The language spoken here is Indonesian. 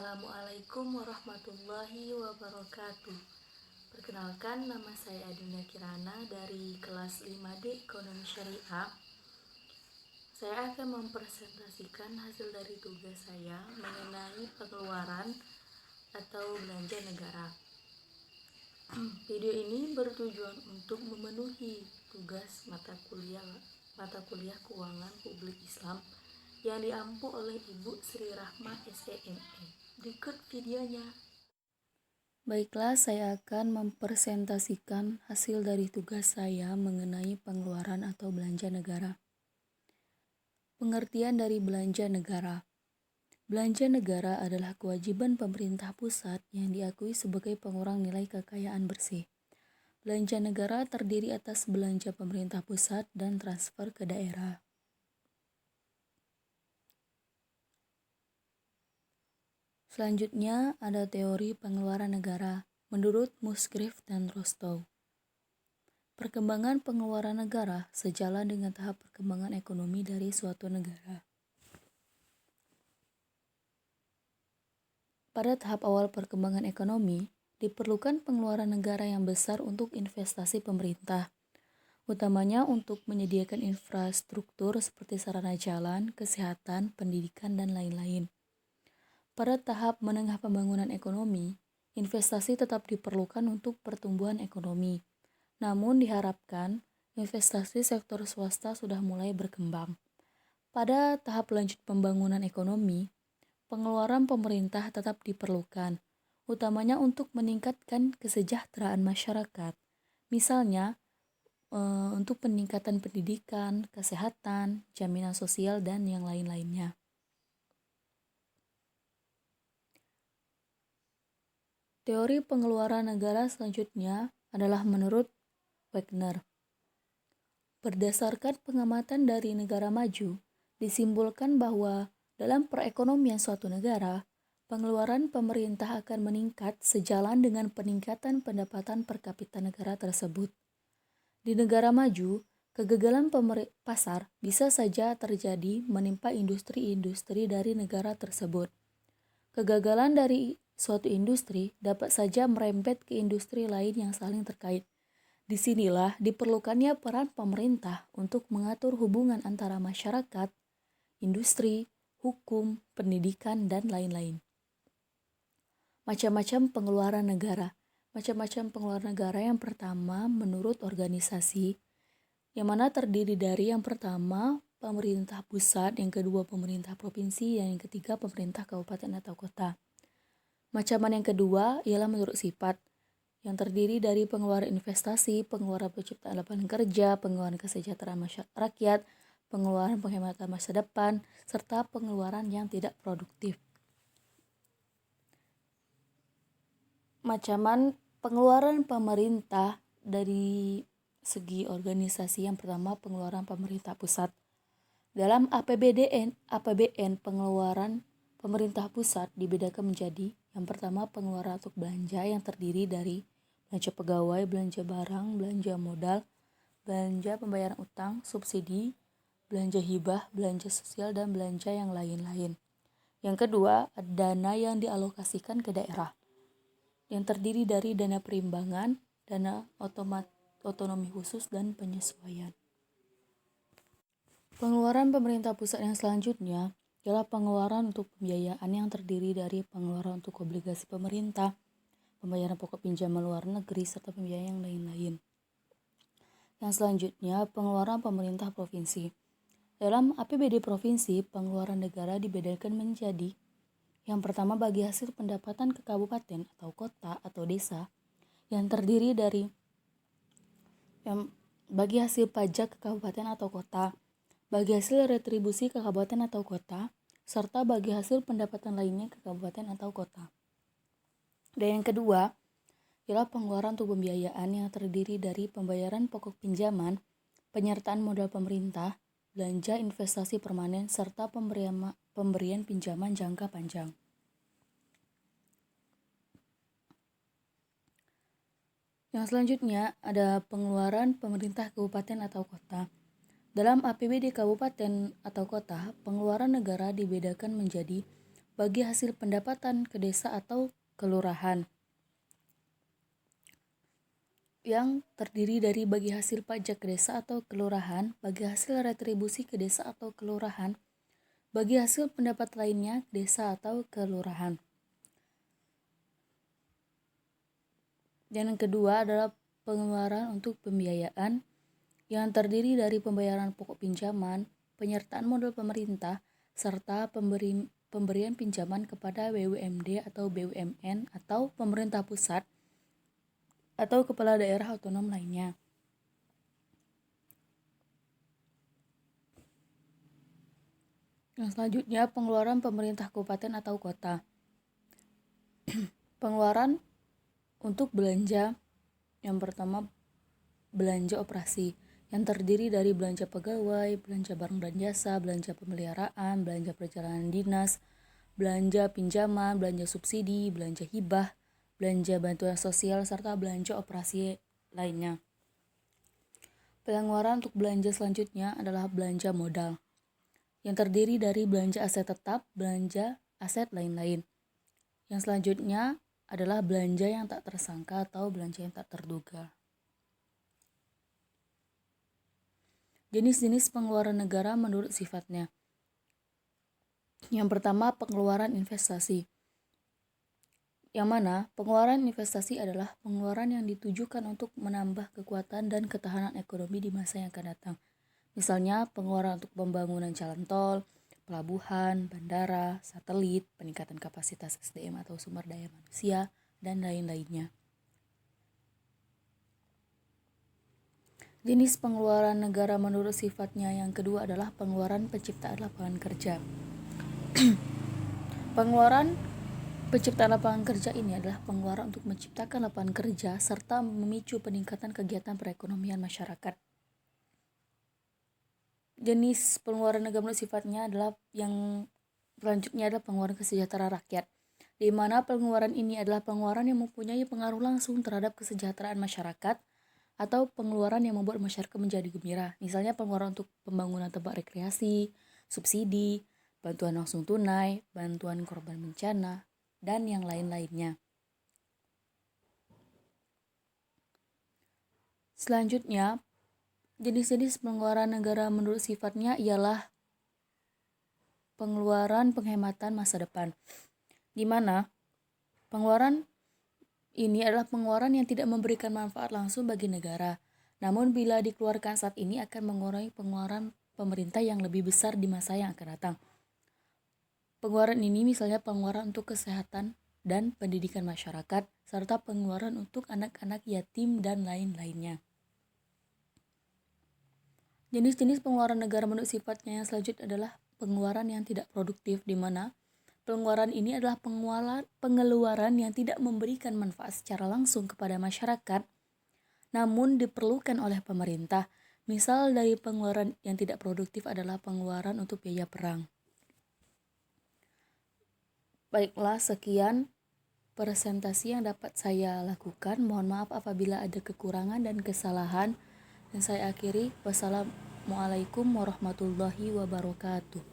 Assalamualaikum warahmatullahi wabarakatuh. Perkenalkan, nama saya Adinda Kirana dari kelas 5D Ekonomi Syariah. Saya akan mempresentasikan hasil dari tugas saya mengenai pengeluaran atau belanja negara. Video ini bertujuan untuk memenuhi tugas mata kuliah Keuangan Publik Islam yang diampu oleh Ibu Sri Rahma SEME. Berikut videonya. Baiklah, saya akan mempresentasikan hasil dari tugas saya mengenai pengeluaran atau belanja negara. Pengertian dari belanja negara. Belanja negara adalah kewajiban pemerintah pusat yang diakui sebagai pengurang nilai kekayaan bersih. Belanja negara terdiri atas belanja pemerintah pusat dan transfer ke daerah. Selanjutnya ada teori pengeluaran negara menurut Musgrave dan Rostow. Perkembangan pengeluaran negara sejalan dengan tahap perkembangan ekonomi dari suatu negara. Pada tahap awal perkembangan ekonomi, diperlukan pengeluaran negara yang besar untuk investasi pemerintah, utamanya untuk menyediakan infrastruktur seperti sarana jalan, kesehatan, pendidikan, dan lain-lain. Pada tahap menengah pembangunan ekonomi, investasi tetap diperlukan untuk pertumbuhan ekonomi. Namun diharapkan investasi sektor swasta sudah mulai berkembang. Pada tahap lanjut pembangunan ekonomi, pengeluaran pemerintah tetap diperlukan, utamanya untuk meningkatkan kesejahteraan masyarakat. Misalnya, untuk peningkatan pendidikan, kesehatan, jaminan sosial, dan yang lain-lainnya. Teori pengeluaran negara selanjutnya adalah menurut Wagner. Berdasarkan pengamatan dari negara maju, disimpulkan bahwa dalam perekonomian suatu negara, pengeluaran pemerintah akan meningkat sejalan dengan peningkatan pendapatan per kapita negara tersebut. Di negara maju, kegagalan pasar bisa saja terjadi menimpa industri-industri dari negara tersebut. Kegagalan dari suatu industri dapat saja merembet ke industri lain yang saling terkait. Disinilah diperlukannya peran pemerintah untuk mengatur hubungan antara masyarakat, industri, hukum, pendidikan, dan lain-lain. Macam-macam pengeluaran negara. Macam-macam pengeluaran negara yang pertama menurut organisasi, yang mana terdiri dari yang pertama pemerintah pusat, yang kedua pemerintah provinsi, dan yang ketiga pemerintah kabupaten atau kota. Macaman yang kedua ialah menurut sifat, yang terdiri dari pengeluaran investasi, pengeluaran penciptaan lapangan kerja, pengeluaran kesejahteraan rakyat, pengeluaran penghematan masa depan, serta pengeluaran yang tidak produktif. Macaman pengeluaran pemerintah dari segi organisasi, yang pertama pengeluaran pemerintah pusat. Dalam APBN pengeluaran pemerintah pusat dibedakan menjadi yang pertama pengeluaran untuk belanja yang terdiri dari belanja pegawai, belanja barang, belanja modal, belanja pembayaran utang, subsidi, belanja hibah, belanja sosial, dan belanja yang lain-lain. Yang kedua, dana yang dialokasikan ke daerah yang terdiri dari dana perimbangan, dana otonomi khusus, dan penyesuaian. Pengeluaran pemerintah pusat yang selanjutnya ialah pengeluaran untuk pembiayaan yang terdiri dari pengeluaran untuk obligasi pemerintah, pembayaran pokok pinjaman luar negeri, serta pembiayaan yang lain-lain. Yang selanjutnya, pengeluaran pemerintah provinsi. Dalam APBD provinsi, pengeluaran negara dibedakan menjadi yang pertama bagi hasil pendapatan ke kabupaten atau kota atau desa, yang terdiri dari bagi hasil pajak ke kabupaten atau kota, bagi hasil retribusi ke kabupaten atau kota, serta bagi hasil pendapatan lainnya ke kabupaten atau kota. Dan yang kedua, ialah pengeluaran untuk pembiayaan yang terdiri dari pembayaran pokok pinjaman, penyertaan modal pemerintah, belanja investasi permanen, serta pemberian pinjaman jangka panjang. Yang selanjutnya ada pengeluaran pemerintah kabupaten atau kota. Dalam APBD kabupaten atau kota, pengeluaran negara dibedakan menjadi bagi hasil pendapatan ke desa atau kelurahan, yang terdiri dari bagi hasil pajak ke desa atau kelurahan, bagi hasil retribusi ke desa atau kelurahan, bagi hasil pendapat lainnya ke desa atau kelurahan. Dan yang kedua adalah pengeluaran untuk pembiayaan yang terdiri dari pembayaran pokok pinjaman, penyertaan modal pemerintah, serta pemberian pinjaman kepada BUMD atau BUMN atau pemerintah pusat atau kepala daerah otonom lainnya. Yang selanjutnya, pengeluaran pemerintah kabupaten atau kota. Pengeluaran untuk belanja, yang pertama belanja operasi, yang terdiri dari belanja pegawai, belanja barang dan jasa, belanja pemeliharaan, belanja perjalanan dinas, belanja pinjaman, belanja subsidi, belanja hibah, belanja bantuan sosial, serta belanja operasi lainnya. Pengeluaran untuk belanja selanjutnya adalah belanja modal, yang terdiri dari belanja aset tetap, belanja aset lain-lain. Yang selanjutnya adalah belanja yang tak tersangka atau belanja yang tak terduga. Jenis-jenis pengeluaran negara menurut sifatnya. Yang pertama, pengeluaran investasi. Yang mana pengeluaran investasi adalah pengeluaran yang ditujukan untuk menambah kekuatan dan ketahanan ekonomi di masa yang akan datang. Misalnya pengeluaran untuk pembangunan jalan tol, pelabuhan, bandara, satelit, peningkatan kapasitas SDM atau sumber daya manusia, dan lain-lainnya. Jenis pengeluaran negara menurut sifatnya yang kedua adalah pengeluaran penciptaan lapangan kerja. Pengeluaran penciptaan lapangan kerja ini adalah pengeluaran untuk menciptakan lapangan kerja serta memicu peningkatan kegiatan perekonomian masyarakat. Jenis pengeluaran negara menurut sifatnya adalah yang selanjutnya adalah pengeluaran kesejahteraan rakyat, di mana pengeluaran ini adalah pengeluaran yang mempunyai pengaruh langsung terhadap kesejahteraan masyarakat atau pengeluaran yang membuat masyarakat menjadi gembira. Misalnya pengeluaran untuk pembangunan tempat rekreasi, subsidi, bantuan langsung tunai, bantuan korban bencana, dan yang lain-lainnya. Selanjutnya, jenis-jenis pengeluaran negara menurut sifatnya ialah pengeluaran penghematan masa depan, di mana pengeluaran ini adalah pengeluaran yang tidak memberikan manfaat langsung bagi negara. Namun bila dikeluarkan saat ini akan mengurangi pengeluaran pemerintah yang lebih besar di masa yang akan datang. Pengeluaran ini misalnya pengeluaran untuk kesehatan dan pendidikan masyarakat, serta pengeluaran untuk anak-anak yatim dan lain-lainnya. Jenis-jenis pengeluaran negara menurut sifatnya yang selanjutnya adalah pengeluaran yang tidak produktif, di mana pengeluaran ini adalah pengeluaran yang tidak memberikan manfaat secara langsung kepada masyarakat, namun diperlukan oleh pemerintah. Misal dari pengeluaran yang tidak produktif adalah pengeluaran untuk biaya perang. Baiklah, sekian presentasi yang dapat saya lakukan. Mohon maaf apabila ada kekurangan dan kesalahan. Dan saya akhiri, wassalamualaikum warahmatullahi wabarakatuh.